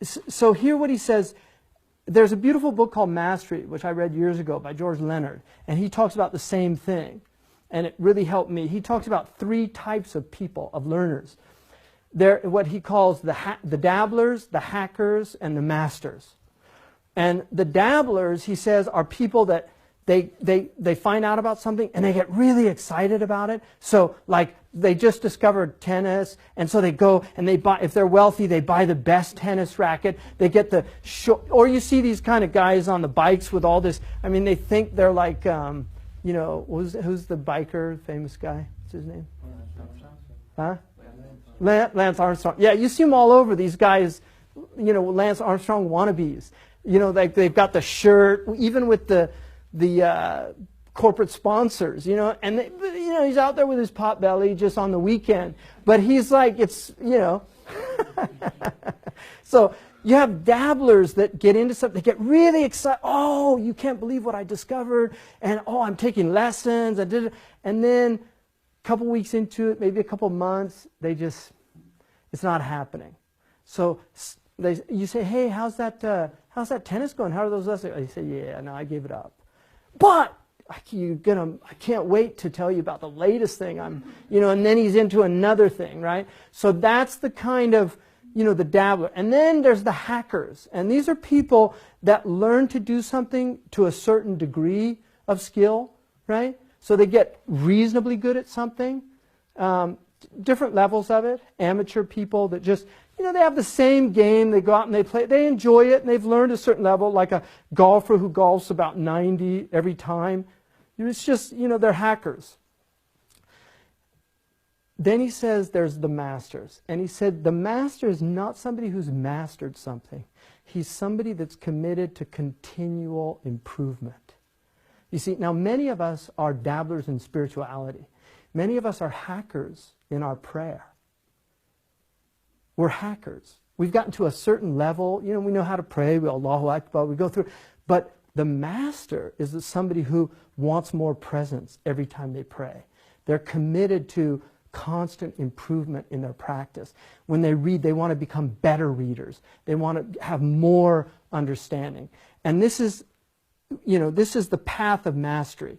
So hear what he says. There's a beautiful book called Mastery, which I read years ago by George Leonard, and he talks about the same thing, and it really helped me. He talks about 3 types of people, of learners. They're what he calls the dabblers, the hackers, and the masters. And the dabblers, he says, are people that they find out about something and they get really excited about it. So like they just discovered tennis, and so they go and they buy, if they're wealthy, they buy the best tennis racket. They get the or you see these kind of guys on the bikes with all this. I mean, they think they're like, you know, who's the biker, famous guy? What's his name? Huh? Lance Armstrong. Yeah, you see them all over. These guys, you know, Lance Armstrong wannabes. You know, like they've got the shirt, even with the corporate sponsors, you know, and you know, he's out there with his pot belly just on the weekend, but he's like, it's, you know. So you have dabblers that get into something, they get really excited. Oh, you can't believe what I discovered, and oh, I'm taking lessons, and then a couple weeks into it, maybe a couple months, it's not happening. So you say, hey, how's that tennis going? How are those lessons? They say, yeah, no, I gave it up. But I can't wait to tell you about the latest thing you know, and then he's into another thing, right? So that's the kind of, you know, the dabbler. And then there's the hackers. And these are people that learn to do something to a certain degree of skill, right? So they get reasonably good at something, different levels of it. Amateur people that just, you know, they have the same game, they go out and they play, they enjoy it, and they've learned a certain level, like a golfer who golfs about 90 every time. It's just, you know, they're hackers. Then he says there's the masters. And he said the master is not somebody who's mastered something. He's somebody that's committed to continual improvement. You see, now many of us are dabblers in spirituality. Many of us are hackers in our prayer. We're hackers. We've gotten to a certain level. You know, we know how to pray. We Allahu Akbar. We go through. But the master is somebody who wants more presence every time they pray. They're committed to constant improvement in their practice. When they read, they want to become better readers. They want to have more understanding. And this is, you know, this is the path of mastery.